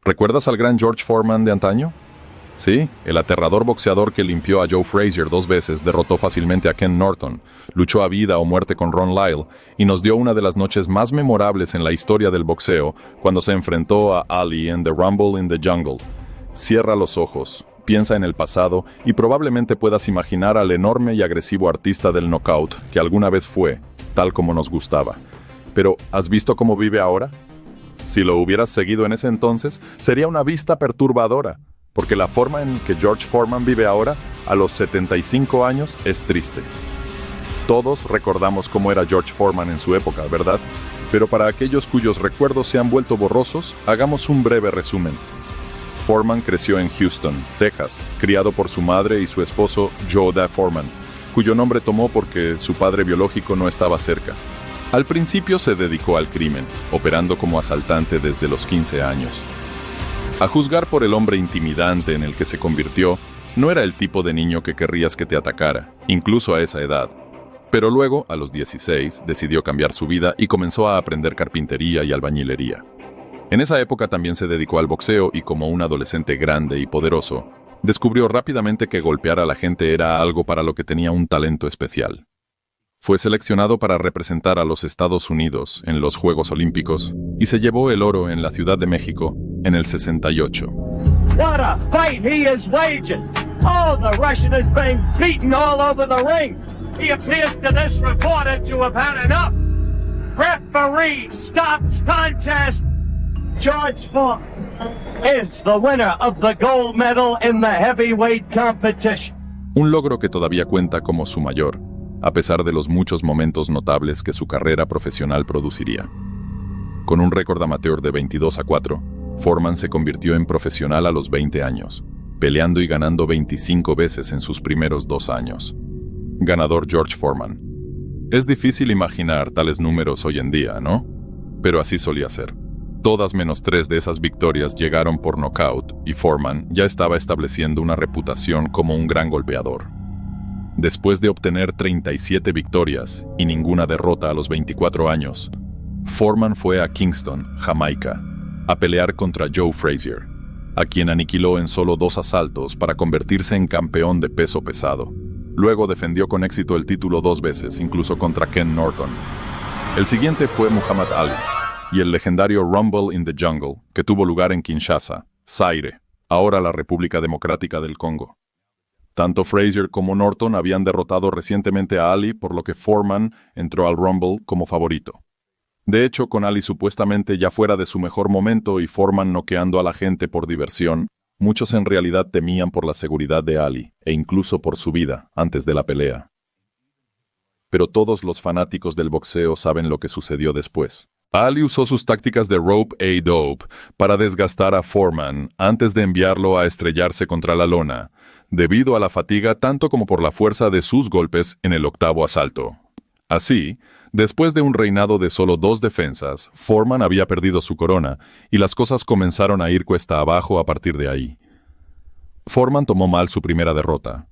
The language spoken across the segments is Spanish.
¿Recuerdas al gran George Foreman de antaño? Sí, el aterrador boxeador que limpió a Joe Frazier 2 veces, derrotó fácilmente a Ken Norton, luchó a vida o muerte con Ron Lyle y nos dio una de las noches más memorables en la historia del boxeo cuando se enfrentó a Ali en The Rumble in the Jungle. Cierra los ojos, piensa en el pasado y probablemente puedas imaginar al enorme y agresivo artista del knockout que alguna vez fue, tal como nos gustaba. Pero, ¿has visto cómo vive ahora? Si lo hubieras seguido en ese entonces, sería una vista perturbadora, porque la forma en que George Foreman vive ahora, a los 75 años, es triste. Todos recordamos cómo era George Foreman en su época, ¿verdad? Pero para aquellos cuyos recuerdos se han vuelto borrosos, hagamos un breve resumen. Foreman creció en Houston, Texas, criado por su madre y su esposo Joe Da Foreman, cuyo nombre tomó porque su padre biológico no estaba cerca. Al principio se dedicó al crimen, operando como asaltante desde los 15 años. A juzgar por el hombre intimidante en el que se convirtió, no era el tipo de niño que querrías que te atacara, incluso a esa edad. Pero luego, a los 16, decidió cambiar su vida y comenzó a aprender carpintería y albañilería. En esa época también se dedicó al boxeo y como un adolescente grande y poderoso, descubrió rápidamente que golpear a la gente era algo para lo que tenía un talento especial. Fue seleccionado para representar a los Estados Unidos en los Juegos Olímpicos y se llevó el oro en la Ciudad de México en el 68. What a fight he is waging! Oh, the Russian is being beaten all over the ring. He appears to this reporter to have had enough. Referee stops contest. George Foreman is the winner of the gold medal in the heavyweight competition. Un logro que todavía cuenta como su mayor, a pesar de los muchos momentos notables que su carrera profesional produciría. Con un récord amateur de 22-4, Foreman se convirtió en profesional a los 20 años, peleando y ganando 25 veces en sus primeros 2 años. Ganador George Foreman. Es difícil imaginar tales números hoy en día, ¿no? Pero así solía ser. Todas menos 3 de esas victorias llegaron por nocaut y Foreman ya estaba estableciendo una reputación como un gran golpeador. Después de obtener 37 victorias y ninguna derrota a los 24 años, Foreman fue a Kingston, Jamaica, a pelear contra Joe Frazier, a quien aniquiló en solo 2 asaltos para convertirse en campeón de peso pesado. Luego defendió con éxito el título 2 veces, incluso contra Ken Norton. El siguiente fue Muhammad Ali, y el legendario Rumble in the Jungle, que tuvo lugar en Kinshasa, Zaire, ahora la República Democrática del Congo. Tanto Frazier como Norton habían derrotado recientemente a Ali, por lo que Foreman entró al Rumble como favorito. De hecho, con Ali supuestamente ya fuera de su mejor momento y Foreman noqueando a la gente por diversión, muchos en realidad temían por la seguridad de Ali, e incluso por su vida, antes de la pelea. Pero todos los fanáticos del boxeo saben lo que sucedió después. Ali usó sus tácticas de rope-a-dope para desgastar a Foreman antes de enviarlo a estrellarse contra la lona, debido a la fatiga tanto como por la fuerza de sus golpes en el 8º asalto. Así, después de un reinado de solo 2 defensas, Foreman había perdido su corona y las cosas comenzaron a ir cuesta abajo a partir de ahí. Foreman tomó mal su primera derrota,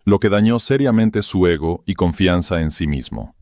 lo que dañó seriamente su ego y confianza en sí mismo.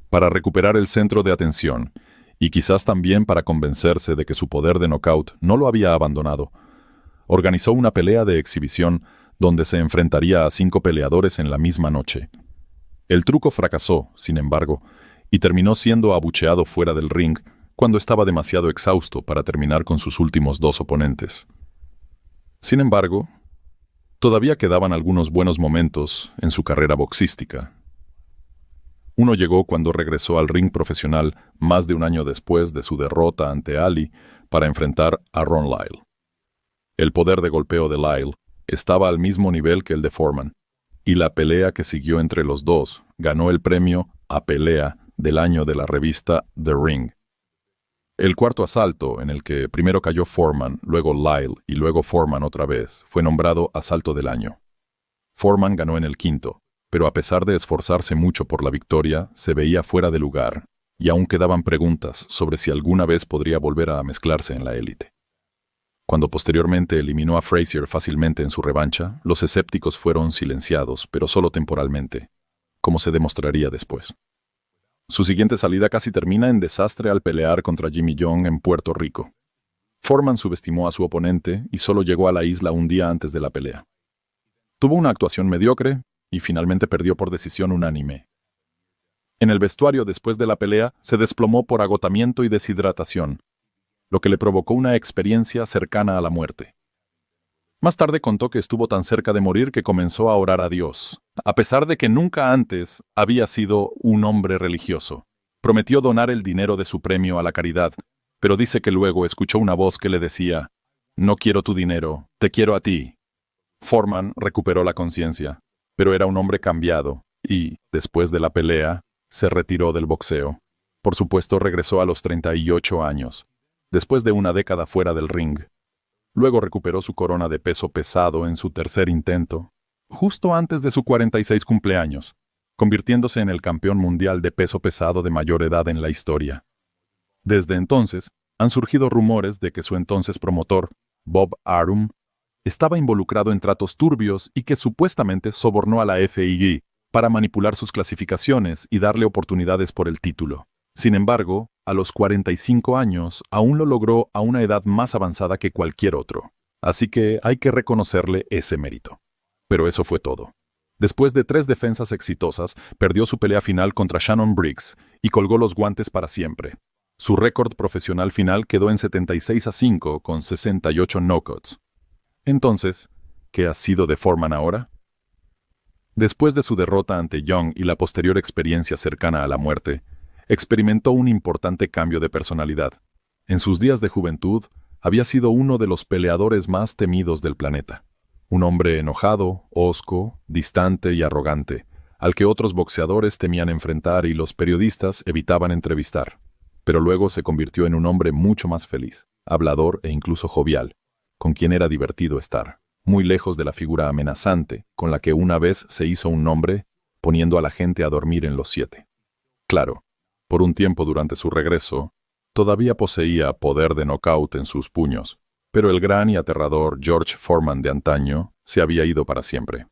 Para recuperar el centro de atención, y quizás también para convencerse de que su poder de knockout no lo había abandonado, organizó una pelea de exhibición donde se enfrentaría a 5 peleadores en la misma noche. El truco fracasó, sin embargo, y terminó siendo abucheado fuera del ring cuando estaba demasiado exhausto para terminar con sus últimos 2 oponentes. Sin embargo, todavía quedaban algunos buenos momentos en su carrera boxística. Uno llegó cuando regresó al ring profesional más de un año después de su derrota ante Ali para enfrentar a Ron Lyle. El poder de golpeo de Lyle estaba al mismo nivel que el de Foreman, y la pelea que siguió entre los dos ganó el premio a pelea del año de la revista The Ring. El 4º asalto, en el que primero cayó Foreman, luego Lyle y luego Foreman otra vez, fue nombrado asalto del año. Foreman ganó en el 5º, pero a pesar de esforzarse mucho por la victoria, se veía fuera de lugar, y aún quedaban preguntas sobre si alguna vez podría volver a mezclarse en la élite. Cuando posteriormente eliminó a Frazier fácilmente en su revancha, los escépticos fueron silenciados, pero solo temporalmente, como se demostraría después. Su siguiente salida casi termina en desastre al pelear contra Jimmy Young en Puerto Rico. Foreman subestimó a su oponente y solo llegó a la isla un día antes de la pelea. Tuvo una actuación mediocre y finalmente perdió por decisión unánime. En el vestuario después de la pelea se desplomó por agotamiento y deshidratación, lo que le provocó una experiencia cercana a la muerte. Más tarde contó que estuvo tan cerca de morir que comenzó a orar a Dios, a pesar de que nunca antes había sido un hombre religioso. Prometió donar el dinero de su premio a la caridad, pero dice que luego escuchó una voz que le decía: «No quiero tu dinero, te quiero a ti». Foreman recuperó la conciencia, pero era un hombre cambiado y, después de la pelea, se retiró del boxeo. Por supuesto, regresó a los 38 años, después de una década fuera del ring. Luego recuperó su corona de peso pesado en su tercer intento, justo antes de su 46 cumpleaños, convirtiéndose en el campeón mundial de peso pesado de mayor edad en la historia. Desde entonces, han surgido rumores de que su entonces promotor, Bob Arum, estaba involucrado en tratos turbios y que supuestamente sobornó a la FIG para manipular sus clasificaciones y darle oportunidades por el título. Sin embargo, a los 45 años aún lo logró a una edad más avanzada que cualquier otro. Así que hay que reconocerle ese mérito. Pero eso fue todo. Después de 3 defensas exitosas, perdió su pelea final contra Shannon Briggs y colgó los guantes para siempre. Su récord profesional final quedó en 76-5 con 68 knockouts. Entonces, ¿qué ha sido de Foreman ahora? Después de su derrota ante Young y la posterior experiencia cercana a la muerte, experimentó un importante cambio de personalidad. En sus días de juventud, había sido uno de los peleadores más temidos del planeta. Un hombre enojado, hosco, distante y arrogante, al que otros boxeadores temían enfrentar y los periodistas evitaban entrevistar. Pero luego se convirtió en un hombre mucho más feliz, hablador e incluso jovial, con quien era divertido estar, muy lejos de la figura amenazante con la que una vez se hizo un nombre, poniendo a la gente a dormir en los 7. Claro, por un tiempo durante su regreso, todavía poseía poder de nocaut en sus puños, pero el gran y aterrador George Foreman de antaño se había ido para siempre.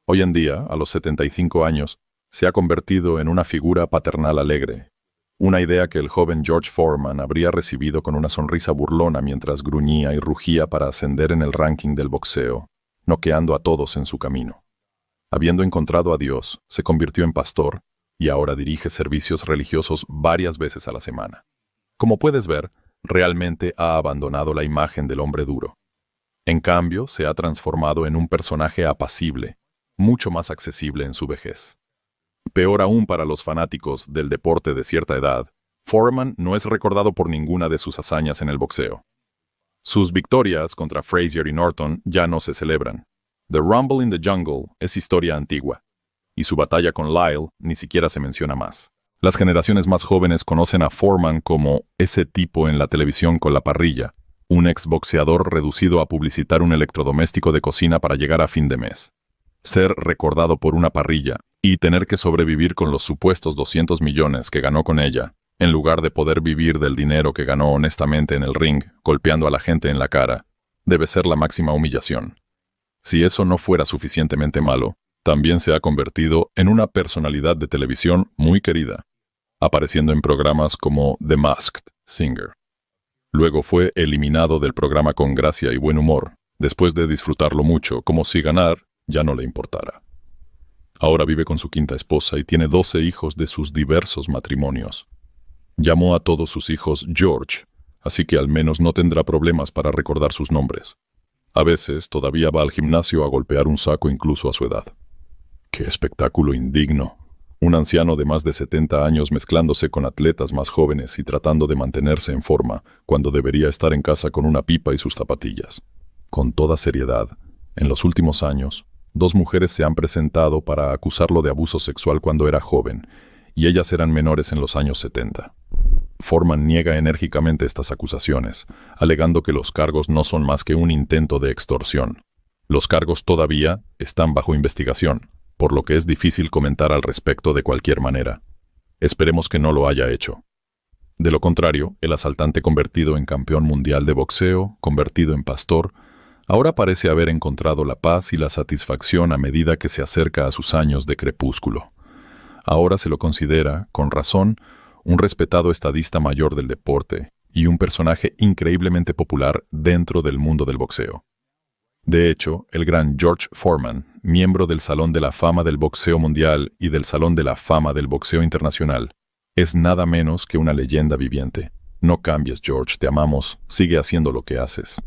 Hoy en día, a los 75 años, se ha convertido en una figura paternal alegre, una idea que el joven George Foreman habría recibido con una sonrisa burlona mientras gruñía y rugía para ascender en el ranking del boxeo, noqueando a todos en su camino. Habiendo encontrado a Dios, se convirtió en pastor y ahora dirige servicios religiosos varias veces a la semana. Como puedes ver, realmente ha abandonado la imagen del hombre duro. En cambio, se ha transformado en un personaje apacible, mucho más accesible en su vejez. Peor aún para los fanáticos del deporte de cierta edad, Foreman no es recordado por ninguna de sus hazañas en el boxeo. Sus victorias contra Frazier y Norton ya no se celebran. The Rumble in the Jungle es historia antigua, y su batalla con Lyle ni siquiera se menciona más. Las generaciones más jóvenes conocen a Foreman como ese tipo en la televisión con la parrilla, un exboxeador reducido a publicitar un electrodoméstico de cocina para llegar a fin de mes. Ser recordado por una parrilla y tener que sobrevivir con los supuestos 200 millones que ganó con ella, en lugar de poder vivir del dinero que ganó honestamente en el ring, golpeando a la gente en la cara, debe ser la máxima humillación. Si eso no fuera suficientemente malo, también se ha convertido en una personalidad de televisión muy querida, apareciendo en programas como The Masked Singer. Luego fue eliminado del programa con gracia y buen humor, después de disfrutarlo mucho, como si ganar ya no le importara. Ahora vive con su quinta esposa y tiene 12 hijos de sus diversos matrimonios. Llamó a todos sus hijos George, así que al menos no tendrá problemas para recordar sus nombres. A veces todavía va al gimnasio a golpear un saco incluso a su edad. ¡Qué espectáculo indigno! Un anciano de más de 70 años mezclándose con atletas más jóvenes y tratando de mantenerse en forma cuando debería estar en casa con una pipa y sus zapatillas. Con toda seriedad, en los últimos años, 2 mujeres se han presentado para acusarlo de abuso sexual cuando era joven, y ellas eran menores en los años 70. Foreman niega enérgicamente estas acusaciones, alegando que los cargos no son más que un intento de extorsión. Los cargos todavía están bajo investigación, por lo que es difícil comentar al respecto de cualquier manera. Esperemos que no lo haya hecho. De lo contrario, el asaltante convertido en campeón mundial de boxeo, convertido en pastor, ahora parece haber encontrado la paz y la satisfacción a medida que se acerca a sus años de crepúsculo. Ahora se lo considera, con razón, un respetado estadista mayor del deporte y un personaje increíblemente popular dentro del mundo del boxeo. De hecho, el gran George Foreman, miembro del Salón de la Fama del Boxeo Mundial y del Salón de la Fama del Boxeo Internacional, es nada menos que una leyenda viviente. No cambies, George, te amamos, sigue haciendo lo que haces.